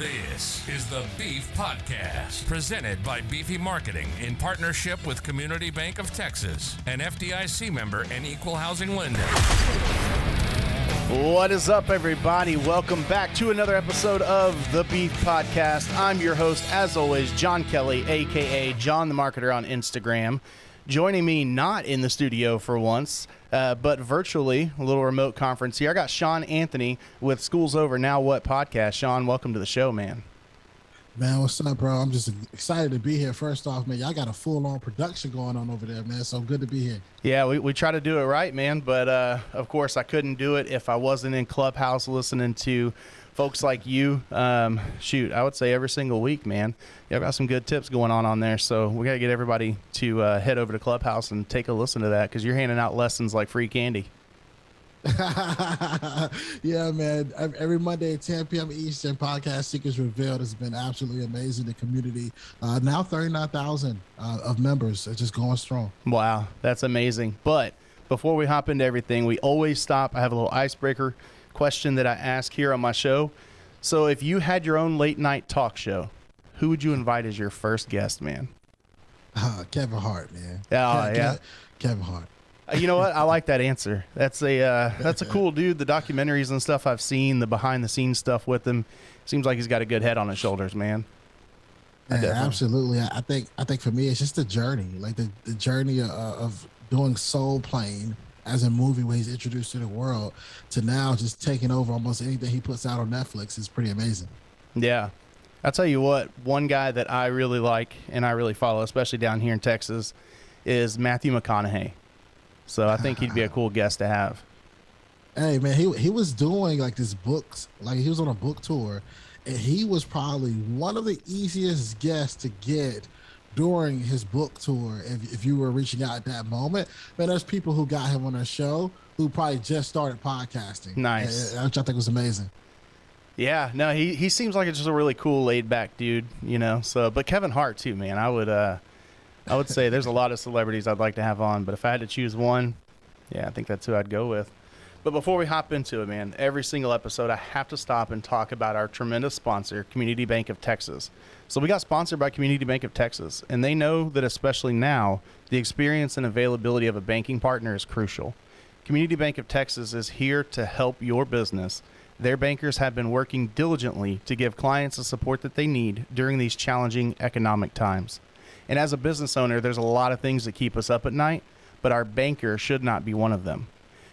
This is the Beef Podcast, presented by Beefy Marketing in partnership with Community Bank of Texas, an FDIC member and equal housing lender. What is up, everybody? Welcome back to another episode of the Beef Podcast. I'm your host, as always, John Kelly, a.k.a. John the Marketer on Instagram. Joining me not in the studio for once, but virtually, a little remote conference here. I got Shawn Anthony with School's Over, Now What podcast. Shawn, welcome to the show, man. Man, what's up, bro? I'm just excited to be here. First off, man, y'all got a full-on production going on over there, man, so good to be here. Yeah, we try to do it right, man, but of course I couldn't do it if I wasn't in Clubhouse listening to folks like you. Shoot, I would say every single week, man. Y'all got some good tips going on there, so we got to get everybody to head over to Clubhouse and take a listen to that, because you're handing out lessons like free candy. Yeah, man. Every Monday at 10 p.m. Eastern, Podcast Secrets Revealed has been absolutely amazing. The community, now 39,000 of members, are just going strong. Wow, that's amazing. But before we hop into everything, we always stop. I have a little icebreaker question that I ask here on my show. So if you had your own late night talk show, who would you invite as your first guest, man? Kevin Hart, man. Yeah. Kevin Hart. You know what? I like that answer. That's a cool dude. The documentaries and stuff I've seen, the behind the scenes stuff with him, seems like he's got a good head on his shoulders, man. Yeah, absolutely. I think for me, it's just the journey, like the journey of doing soul playing as a movie where he's introduced to the world to now just taking over almost anything he puts out on Netflix is pretty amazing. Yeah. I'll tell you what, one guy that I really like and I really follow, especially down here in Texas, is Matthew McConaughey. So I think he'd be a cool guest to have. Hey, man, he was doing like this books, like he was on a book tour, and he was probably one of the easiest guests to get during his book tour. If you were reaching out at that moment, man, there's people who got him on their show who probably just started podcasting. Nice. Which I think was amazing. Yeah, no, he seems like just a really cool, laid back dude, you know. So, but Kevin Hart too, man. I would say there's a lot of celebrities I'd like to have on, but if I had to choose one, yeah, I think that's who I'd go with. But before we hop into it, man, every single episode I have to stop and talk about our tremendous sponsor, Community Bank of Texas. So we got sponsored by Community Bank of Texas, and they know that especially now, the experience and availability of a banking partner is crucial. Community Bank of Texas is here to help your business. Their bankers have been working diligently to give clients the support that they need during these challenging economic times. And as a business owner, there's a lot of things that keep us up at night, but our banker should not be one of them.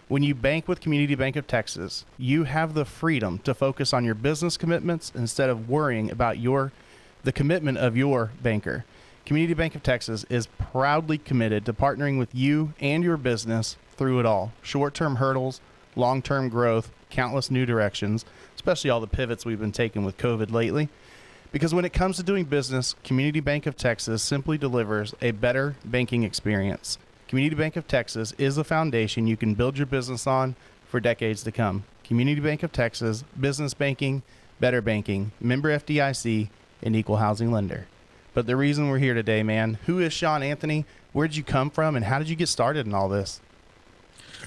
When you bank with Community Bank of Texas, you have the freedom to focus on your business commitments instead of worrying about the commitment of your banker. Community Bank of Texas is proudly committed to partnering with you and your business through it all. Short-term hurdles, long-term growth, countless new directions, especially all the pivots we've been taking with COVID lately. Because when it comes to doing business, Community Bank of Texas simply delivers a better banking experience. Community Bank of Texas is a foundation you can build your business on for decades to come. Community Bank of Texas, business banking, better banking, member FDIC, and equal housing lender. But the reason we're here today, man, who is Shawn Anthony? Where did you come from, and how did you get started in all this?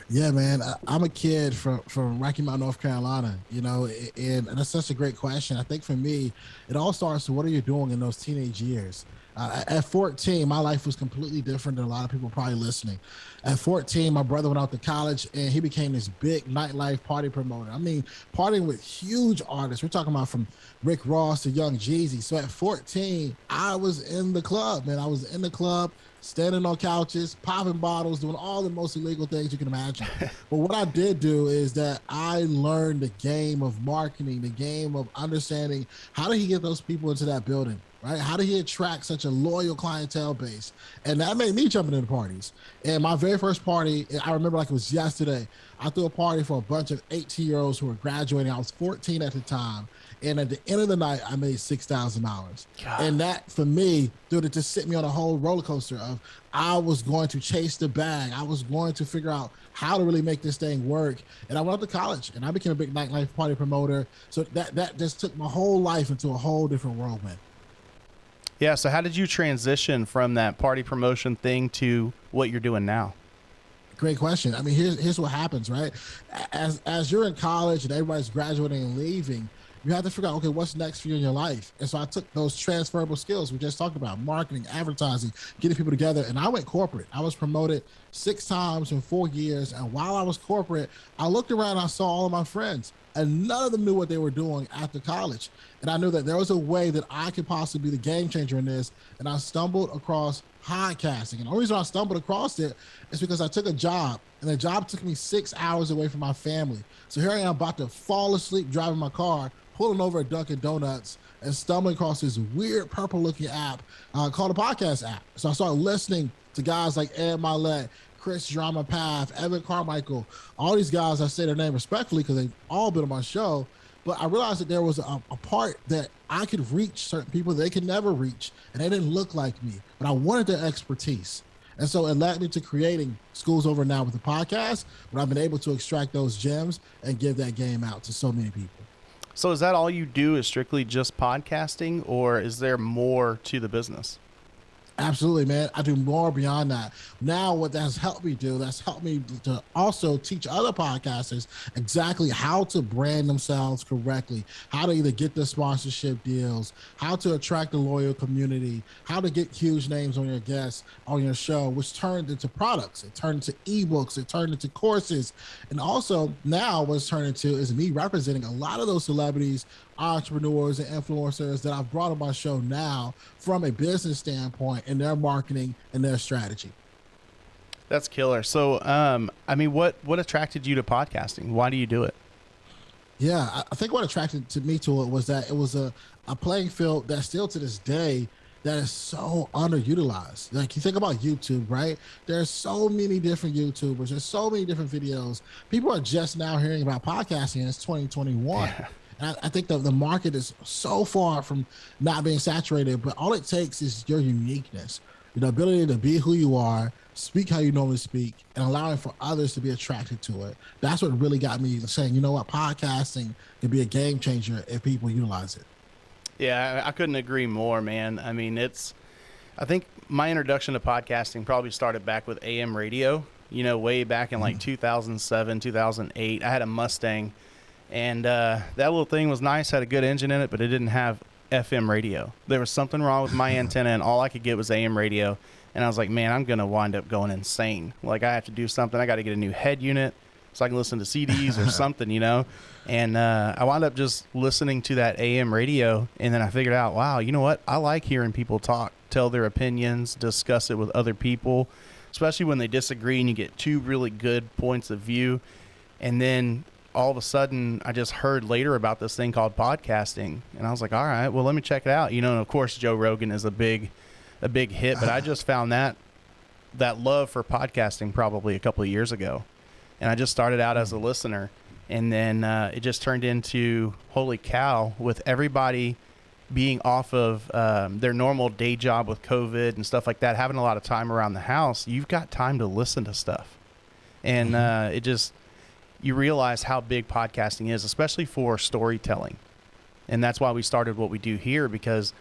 Yeah, man, I'm a kid from Rocky Mount, North Carolina, you know, and that's such a great question. I think for me, it all starts with what are you doing in those teenage years? At 14, my life was completely different than a lot of people probably listening. At 14, my brother went out to college, and he became this big nightlife party promoter. I mean, partying with huge artists. We're talking about from Rick Ross to Young Jeezy. So at 14, I was in the club, man. I was in the club, standing on couches, popping bottles, doing all the most illegal things you can imagine. But what I did do is that I learned the game of marketing, the game of understanding how did he get those people into that building, right? How did he attract such a loyal clientele base? And that made me jump into parties. And my very first party, I remember like it was yesterday, I threw a party for a bunch of 18-year-olds who were graduating. I was 14 at the time. And at the end of the night, I made $6,000. And that, for me, dude, it just set me on a whole roller coaster of I was going to chase the bag. I was going to figure out how to really make this thing work. And I went out to college, and I became a big nightlife party promoter. So that just took my whole life into a whole different world, man. Yeah, so how did you transition from that party promotion thing to what you're doing now? Great question. I mean, here's what happens, right? As you're in college and everybody's graduating and leaving, you have to figure out, okay, what's next for you in your life? And so I took those transferable skills we just talked about, marketing, advertising, getting people together, and I went corporate. I was promoted 6 times in 4 years. And while I was corporate, I looked around, I saw all of my friends, and none of them knew what they were doing after college. And I knew that there was a way that I could possibly be the game changer in this. And I stumbled across podcasting. And the only reason I stumbled across it is because I took a job, and the job took me 6 hours away from my family. So here I am about to fall asleep driving my car, pulling over at Dunkin' Donuts, and stumbling across this weird purple-looking app called a podcast app. So I started listening to guys like Ed Milet, Chris Drama Path, Evan Carmichael, all these guys. I say their name respectfully because they've all been on my show. But I realized that there was a part that I could reach certain people that they could never reach, and they didn't look like me, but I wanted their expertise. And so it led me to creating Schools Over Now with the podcast, where I've been able to extract those gems and give that game out to so many people. So is that all you do, is strictly just podcasting, or is there more to the business? Absolutely, man. I do more beyond that. Now, what that's helped me do, that's helped me to also teach other podcasters exactly how to brand themselves correctly, how to either get the sponsorship deals, how to attract a loyal community, how to get huge names on your guests, on your show, which turned into products. It turned into ebooks. It turned into courses. And also now what's turned into is me representing a lot of those celebrities, entrepreneurs, and influencers that I've brought on my show now from a business standpoint in their marketing and their strategy. That's killer. So, I mean, what attracted you to podcasting? Why do you do it? Yeah, I think what attracted me to it was that it was a playing field that still to this day that is so underutilized. Like, you think about YouTube, right? There's so many different YouTubers. There's so many different videos. People are just now hearing about podcasting, and it's 2021. Yeah. And I think the market is so far from not being saturated, but all it takes is your uniqueness, the ability to be who you are, speak how you normally speak, and allowing for others to be attracted to it. That's what really got me saying, you know what, podcasting can be a game changer if people utilize it. Yeah, I couldn't agree more, man. I mean, I think my introduction to podcasting probably started back with AM radio, way back in like 2007, 2008. I had a Mustang, and that little thing was nice, had a good engine in it, but it didn't have FM radio. There was something wrong with my antenna, and all I could get was AM radio. And I was like, man, I'm going to wind up going insane. Like, I have to do something. I got to get a new head unit so I can listen to CDs or something, And I wound up just listening to that AM radio, and then I figured out, wow, you know what? I like hearing people talk, tell their opinions, discuss it with other people, especially when they disagree and you get two really good points of view. And then all of a sudden, I just heard later about this thing called podcasting, and I was like, all right, well, let me check it out. And of course, Joe Rogan is a big hit, but I just found that love for podcasting probably a couple of years ago, and I just started out as a listener, and then it just turned into, holy cow, with everybody being off of their normal day job with COVID and stuff like that, having a lot of time around the house, you've got time to listen to stuff, and you realize how big podcasting is, especially for storytelling. And that's why we started what we do here, because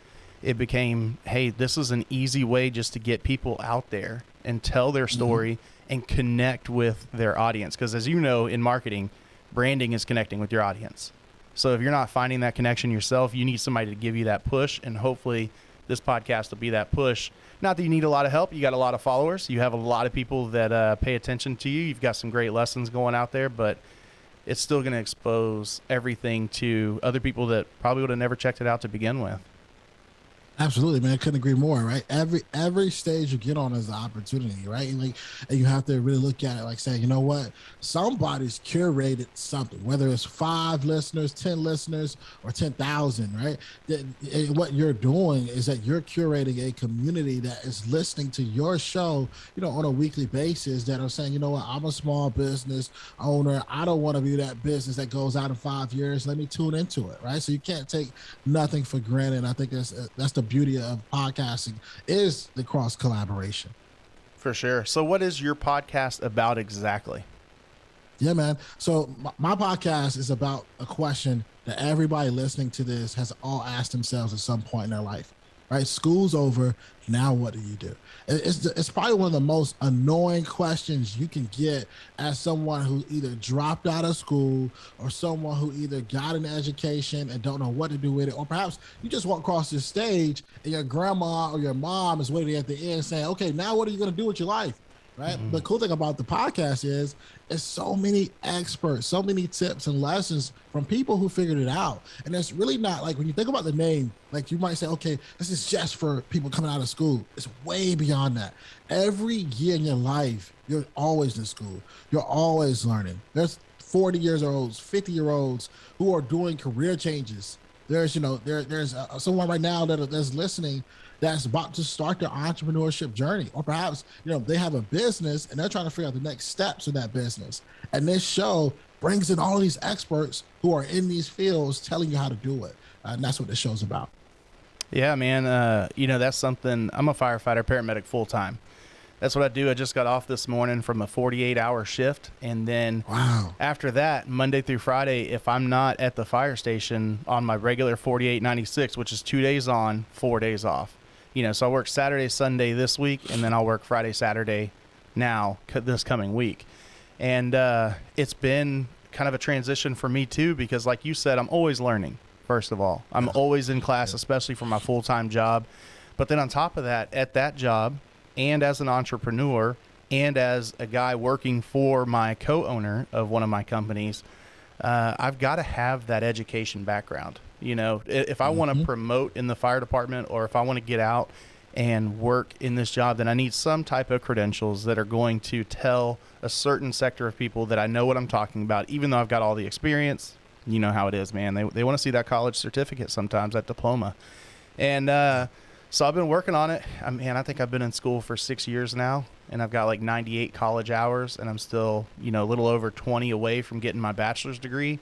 it became, hey, this is an easy way just to get people out there and tell their story and connect with their audience. Because as you know, in marketing, branding is connecting with your audience. So if you're not finding that connection yourself, you need somebody to give you that push. And hopefully this podcast will be that push. Not that you need a lot of help. You got a lot of followers. You have a lot of people that pay attention to you. You've got some great lessons going out there, but it's still going to expose everything to other people that probably would have never checked it out to begin with. Absolutely, man. I couldn't agree more, right? Every stage you get on is an opportunity, right? And you have to really look at it like saying, you know what? Somebody's curated something, whether it's 5 listeners, 10 listeners, or 10,000, right? What you're doing is that you're curating a community that is listening to your show, on a weekly basis, that are saying, you know what? I'm a small business owner. I don't want to be that business that goes out in 5 years. Let me tune into it, right? So you can't take nothing for granted. I think that's the beauty of podcasting, is the cross collaboration. For sure. So what is your podcast about exactly? Yeah, man. So my podcast is about a question that everybody listening to this has all asked themselves at some point in their life. right? School's over. Now what do you do? It's probably one of the most annoying questions you can get as someone who either dropped out of school or someone who either got an education and don't know what to do with it, or perhaps you just walk across the stage and your grandma or your mom is waiting at the end saying, okay, now what are you going to do with your life? Right. Mm-hmm. The cool thing about the podcast is it's so many experts, so many tips and lessons from people who figured it out. And it's really not like when you think about the name, like you might say, okay, this is just for people coming out of school. It's way beyond that. Every year in your life, you're always in school. You're always learning. There's 40-year-olds, 50-year-olds who are doing career changes. There's, there's someone right now that's listening that's about to start their entrepreneurship journey, or perhaps, they have a business and they're trying to figure out the next steps in that business. And this show brings in all of these experts who are in these fields telling you how to do it. And that's what this show's about. Yeah, man. That's something. I'm a firefighter, paramedic full time. That's what I do. I just got off this morning from a 48-hour shift. And then after that, Monday through Friday, if I'm not at the fire station on my regular 48-96, which is 2 days on, 4 days off. So I work Saturday, Sunday this week, and then I'll work Friday, Saturday now this coming week. And it's been kind of a transition for me too, because like you said, I'm always learning, first of all. I'm always in class, especially for my full-time job. But then on top of that, at that job and as an entrepreneur and as a guy working for my co-owner of one of my companies, I've got to have that education background. If I want to promote in the fire department, or if I want to get out and work in this job, then I need some type of credentials that are going to tell a certain sector of people that I know what I'm talking about, even though I've got all the experience. You know how it is, man. They want to see that college certificate sometimes, that diploma. And so I've been working on it. I think I've been in school for 6 years now, and I've got like 98 college hours, and I'm still, a little over 20 away from getting my bachelor's degree.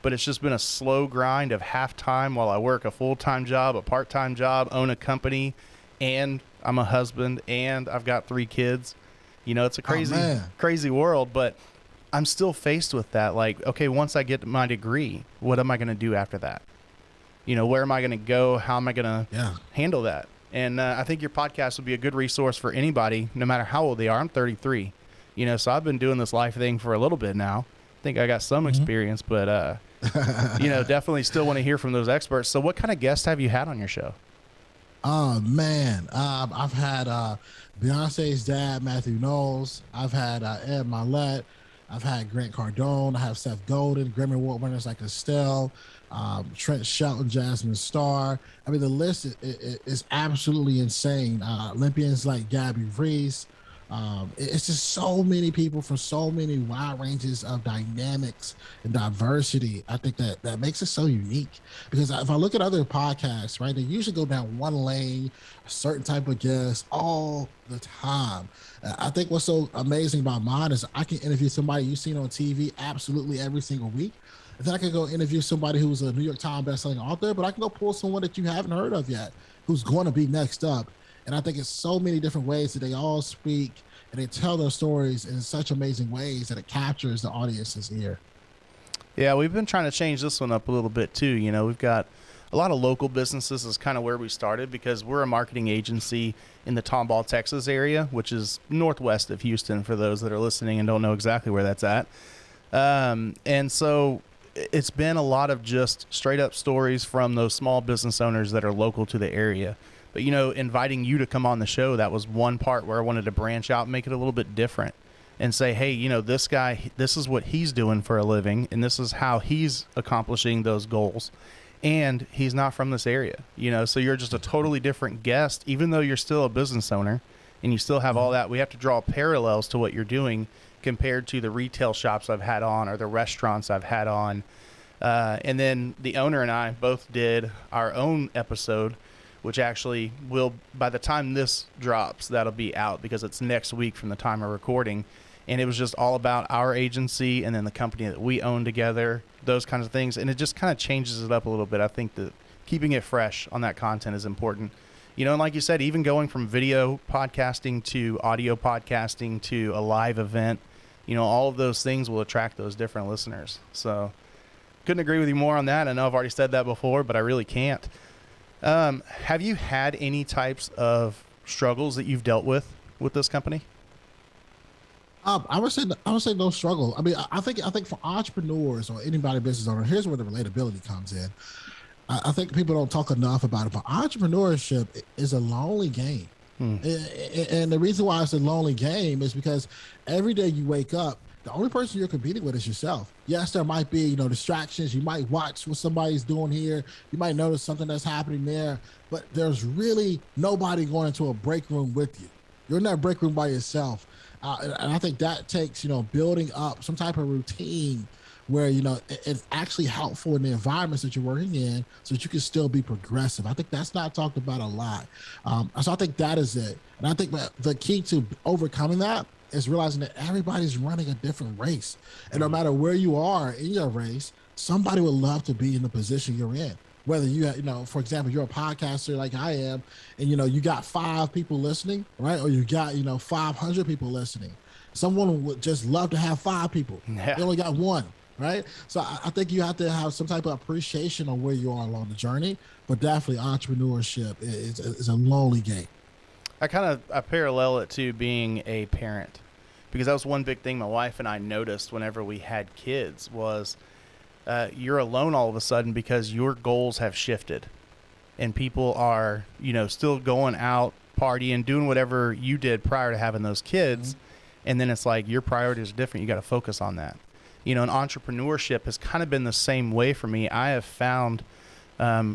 But it's just been a slow grind of half-time while I work a full-time job, a part-time job, own a company, and I'm a husband, and I've got 3 kids. It's a crazy world, but I'm still faced with that. Like, okay, once I get my degree, what am I going to do after that? Where am I going to go? How am I going to handle that? And I think your podcast would be a good resource for anybody, no matter how old they are. I'm 33, so I've been doing this life thing for a little bit now. I think I got some experience, but definitely still want to hear from those experts. So what kind of guests have you had on your show? Oh, man. I've had Beyonce's dad, Matthew Knowles. I've had Ed Milet. I've had Grant Cardone. I have Seth Godin, Grammy Award winners like Estelle, Trent Shelton, Jasmine Starr. I mean, the list is absolutely insane. Olympians like Gabby Reese. It's just so many people from so many wide ranges of dynamics and diversity. I think that makes it so unique, because if I look at other podcasts, right, they usually go down one lane, a certain type of guest all the time. I think what's so amazing about mine is I can interview somebody you've seen on TV absolutely every single week. And then I can go interview somebody who's a New York Times bestselling author, but I can go pull someone that you haven't heard of yet who's going to be next up. And I think it's so many different ways that they all speak and they tell their stories in such amazing ways that it captures the audience's ear. Yeah, we've been trying to change this one up a little bit too. We've got a lot of local businesses is kind of where we started, because we're a marketing agency in the Tomball, Texas area, which is northwest of Houston for those that are listening and don't know exactly where that's at. And so it's been a lot of just straight up stories from those small business owners that are local to the area. But, inviting you to come on the show, that was one part where I wanted to branch out and make it a little bit different and say, hey, this guy, this is what he's doing for a living, and this is how he's accomplishing those goals. And he's not from this area, so you're just a totally different guest, even though you're still a business owner and you still have all that. We have to draw parallels to what you're doing compared to the retail shops I've had on or the restaurants I've had on. And then the owner and I both did our own episode, which actually will, by the time this drops, that'll be out because it's next week from the time of recording. And it was just all about our agency and then the company that we own together, those kinds of things. And it just kind of changes it up a little bit. I think that keeping it fresh on that content is important. And like you said, even going from video podcasting to audio podcasting to a live event, all of those things will attract those different listeners. So couldn't agree with you more on that. I know I've already said that before, but I really can't. Have you had any types of struggles that you've dealt with this company? I would say no struggle. I mean, I think for entrepreneurs or anybody business owner, here's where the relatability comes in. I think people don't talk enough about it, but entrepreneurship is a lonely game. And the reason why it's a lonely game is because every day you wake up, the only person you're competing with is yourself. Yes, there might be, distractions. You might watch what somebody's doing here. You might notice something that's happening there, but there's really nobody going into a break room with you. You're in that break room by yourself. And I think that takes, building up some type of routine where, it's actually helpful in the environments that you're working in so that you can still be progressive. I think that's not talked about a lot. So I think that is it. And I think the key to overcoming that is realizing that everybody's running a different race. And no matter where you are in your race, somebody would love to be in the position you're in. Whether for example, you're a podcaster like I am, and, you got 5 people listening, right? Or you got, 500 people listening. Someone would just love to have 5 people. Yeah. They only got 1, right? So I think you have to have some type of appreciation on where you are along the journey, but definitely entrepreneurship is a lonely game. I parallel it to being a parent, because that was one big thing my wife and I noticed whenever we had kids was you're alone all of a sudden because your goals have shifted and people are, still going out, partying, doing whatever you did prior to having those kids. And then it's like your priorities are different. You got to focus on that. And entrepreneurship has kind of been the same way for me. I have found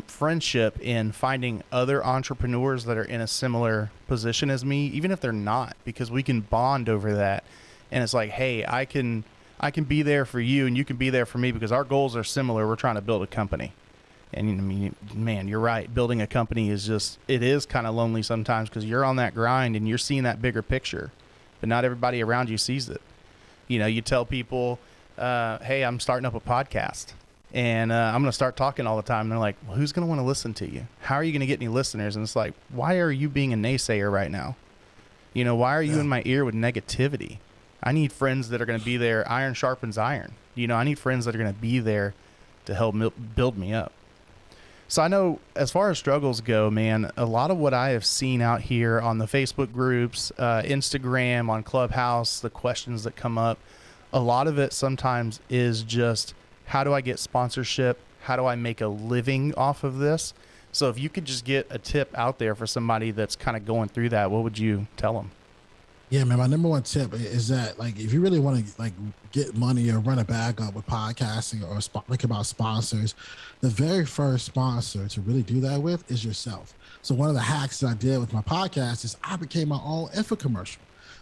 friendship in finding other entrepreneurs that are in a similar position as me, even if they're not, because we can bond over that. And it's like, hey, I can be there for you and you can be there for me because our goals are similar. We're trying to build a company. And I mean, man, you're right. Building a company it is kind of lonely sometimes because you're on that grind and you're seeing that bigger picture, but not everybody around you sees it. You tell people, hey, I'm starting up a podcast and I'm going to start talking all the time. And they're like, well, who's going to want to listen to you? How are you going to get any listeners? And it's like, why are you being a naysayer right now? Why are you in my ear with negativity? I need friends that are going to be there. Iron sharpens iron. I need friends that are going to be there to help build me up. So I know as far as struggles go, man, a lot of what I have seen out here on the Facebook groups, Instagram, on Clubhouse, the questions that come up, a lot of it sometimes is just, how do I get sponsorship? How do I make a living off of this? So if you could just get a tip out there for somebody that's kind of going through that, what would you tell them? Yeah, man, my number one tip is that, if you really want to get money or run a bag up with podcasting or think about sponsors, the very first sponsor to really do that with is yourself. So one of the hacks that I did with my podcast is I became my own infomercial.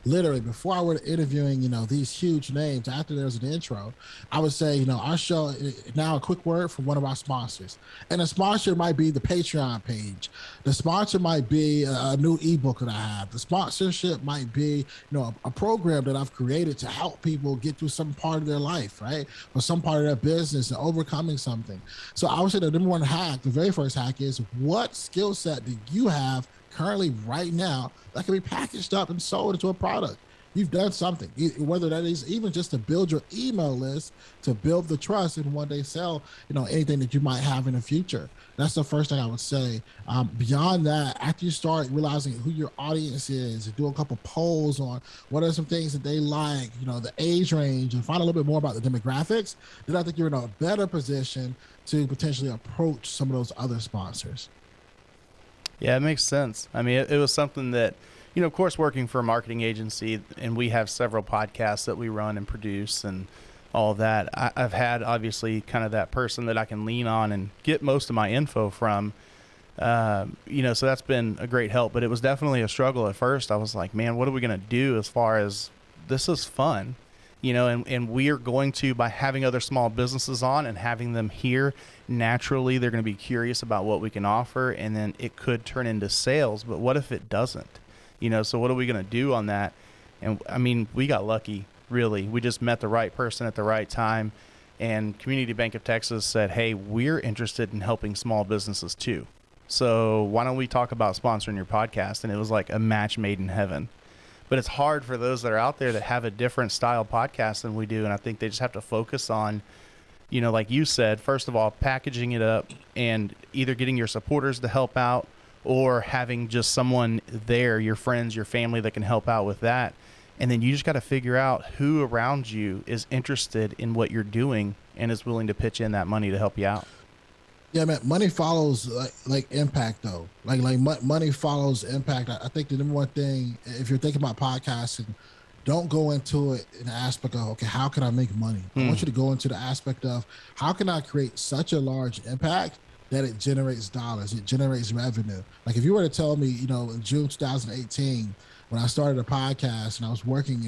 Literally, before I were interviewing, these huge names, after there's an intro, I would say, our show, now a quick word from one of our sponsors. And the sponsor might be the Patreon page. The sponsor might be a new ebook that I have. The sponsorship might be, a program that I've created to help people get through some part of their life, right? Or some part of their business and overcoming something. So I would say the number one hack, the very first hack is, what skill set do you have currently right now that can be packaged up and sold into a product? You've done something, whether that is even just to build your email list, to build the trust and one day sell, anything that you might have in the future. That's the first thing I would say. Beyond that, after you start realizing who your audience is, do a couple polls on what are some things that they like, the age range, and find a little bit more about the demographics, then I think you're in a better position to potentially approach some of those other sponsors. Yeah, it makes sense. I mean, it was something that, of course, working for a marketing agency, and we have several podcasts that we run and produce and all of that. I've had, obviously, kind of that person that I can lean on and get most of my info from, so that's been a great help. But it was definitely a struggle at first. I was like, man, what are we going to do as far as this is fun? And we are going to, by having other small businesses on and having them here, naturally, they're going to be curious about what we can offer, and then it could turn into sales. But what if it doesn't? So what are we going to do on that? And I mean, we got lucky, really. We just met the right person at the right time, and Community Bank of Texas said, hey, we're interested in helping small businesses too. So why don't we talk about sponsoring your podcast? And it was like a match made in heaven. But it's hard for those that are out there that have a different style podcast than we do. And I think they just have to focus on, like you said, first of all, packaging it up and either getting your supporters to help out or having just someone there, your friends, your family that can help out with that. And then you just got to figure out who around you is interested in what you're doing and is willing to pitch in that money to help you out. Yeah, man. Money follows like impact, though. Like money follows impact. I think the number one thing, if you're thinking about podcasting, don't go into it in the aspect of, okay, how can I make money? I want you to go into the aspect of, how can I create such a large impact that it generates dollars, it generates revenue? Like if you were to tell me, in June 2018, when I started a podcast and I was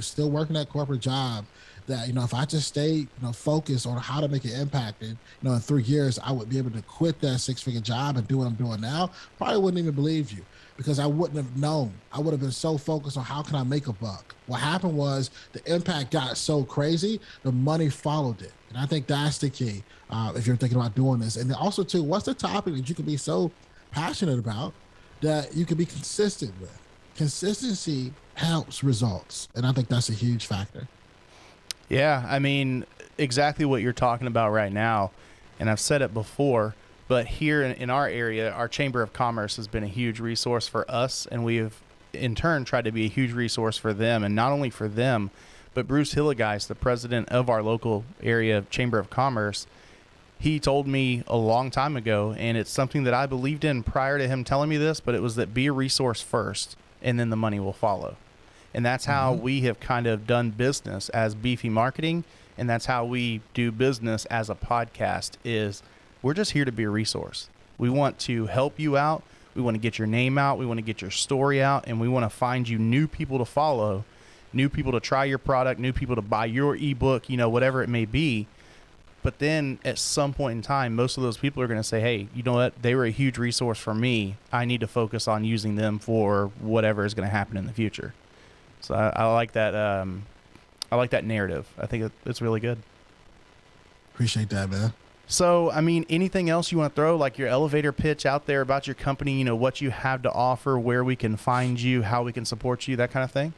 still working that corporate job, that, if I just stayed, focused on how to make an impact, and, in 3 years, I would be able to quit that 6-figure job and do what I'm doing now, probably wouldn't even believe you, because I wouldn't have known. I would have been so focused on how can I make a buck. What happened was the impact got so crazy, the money followed it. And I think that's the key if you're thinking about doing this. And then also, too, what's the topic that you can be so passionate about that you can be consistent with? Consistency helps results. And I think that's a huge factor. Yeah, I mean, exactly what you're talking about right now. And I've said it before, but here in our area, our Chamber of Commerce has been a huge resource for us. And we have, in turn, tried to be a huge resource for them. And not only for them, but Bruce Hillegeist, the president of our local area Chamber of Commerce, he told me a long time ago, and it's something that I believed in prior to him telling me this, but it was that be a resource first, and then the money will follow. And that's how we have kind of done business as Beefy Marketing, and that's how we do business as a podcast, is we're just here to be a resource. We want to help you out. We want to get your name out. We want to get your story out, and we want to find you new people to follow, new people to try your product, new people to buy your ebook, whatever it may be. But then at some point in time, most of those people are going to say, hey, you know what? They were a huge resource for me. I need to focus on using them for whatever is going to happen in the future. So I like that. I like that narrative. I think it's really good. Appreciate that, man. So, I mean, anything else you want to throw, like your elevator pitch out there about your company, what you have to offer, where we can find you, how we can support you, that kind of thing?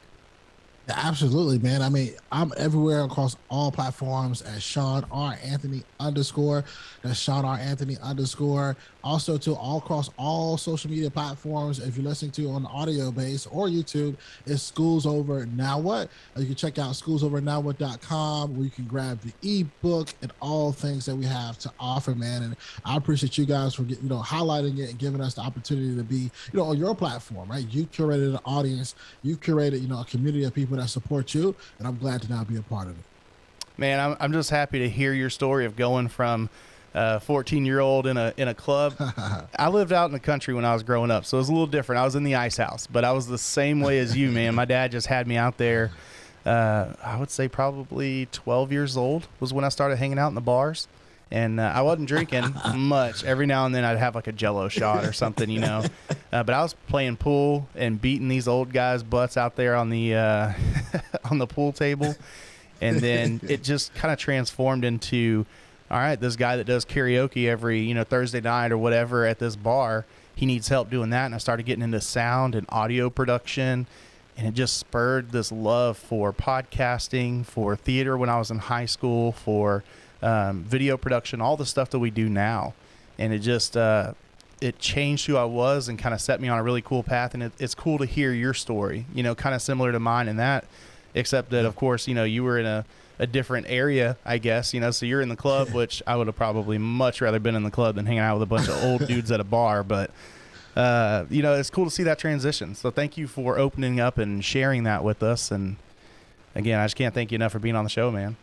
Yeah, absolutely, man. I mean, I'm everywhere across all platforms at Shawn R. Anthony _. That's Shawn R. Anthony _. Also, all across all social media platforms. If you're listening to on the audio base or YouTube, it's Schools Over Now What. You can check out schoolsovernowwhat.com, where you can grab the ebook and all things that we have to offer, man. And I appreciate you guys for highlighting it and giving us the opportunity to be, on your platform, right? You curated an audience, you've curated, a community of people that support you, and I'm glad to now be a part of it. Man, I'm just happy to hear your story of going from 14-year-old in a club. I lived out in the country when I was growing up, so it was a little different. I was in the ice house, but I was the same way as you, man. My dad just had me out there. I would say probably 12 years old was when I started hanging out in the bars, and I wasn't drinking much. Every now and then I'd have like a Jello shot or something, but I was playing pool and beating these old guys' butts out there on the on the pool table, and then it just kind of transformed into, all right, this guy that does karaoke every, Thursday night or whatever at this bar, he needs help doing that. And I started getting into sound and audio production, and it just spurred this love for podcasting, for theater when I was in high school, for video production, all the stuff that we do now. And it just, it changed who I was and kind of set me on a really cool path. And it's cool to hear your story, kind of similar to mine in that, except that, of course, you were in a different area, I guess, so you're in the club, which I would have probably much rather been in the club than hanging out with a bunch of old dudes at a bar. But, it's cool to see that transition. So thank you for opening up and sharing that with us. And again, I just can't thank you enough for being on the show, man.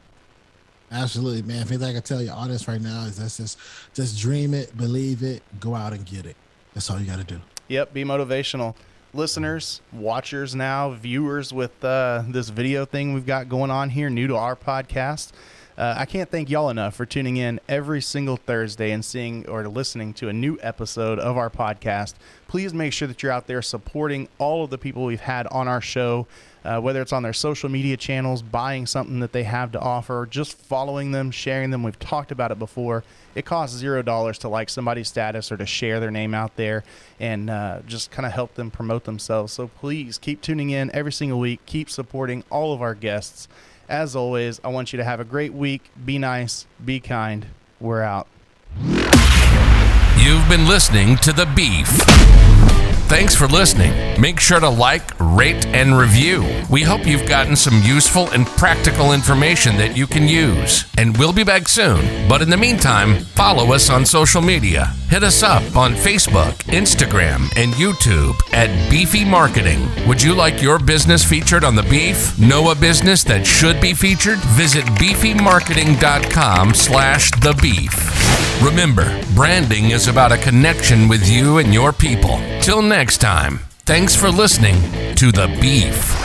Absolutely, man. If anything I can tell your audience right now is just dream it, believe it, go out and get it. That's all you got to do. Yep. Be motivational. Listeners, watchers now, viewers with this video thing we've got going on here, new to our podcast. I can't thank y'all enough for tuning in every single Thursday and seeing or listening to a new episode of our podcast. Please make sure that you're out there supporting all of the people we've had on our show, whether it's on their social media channels, buying something that they have to offer, just following them, sharing them. We've talked about it before. It costs $0 to like somebody's status or to share their name out there and just kind of help them promote themselves. So please keep tuning in every single week. Keep supporting all of our guests. As always, I want you to have a great week. Be nice. Be kind. We're out. You've been listening to The Beef. Thanks for listening. Make sure to like, rate, and review. We hope you've gotten some useful and practical information that you can use. And we'll be back soon. But in the meantime, follow us on social media. Hit us up on Facebook, Instagram, and YouTube at Beefy Marketing. Would you like your business featured on The Beef? Know a business that should be featured? Visit beefymarketing.com/The Beef. Remember, branding is about a connection with you and your people. Till next time, thanks for listening to The Beef.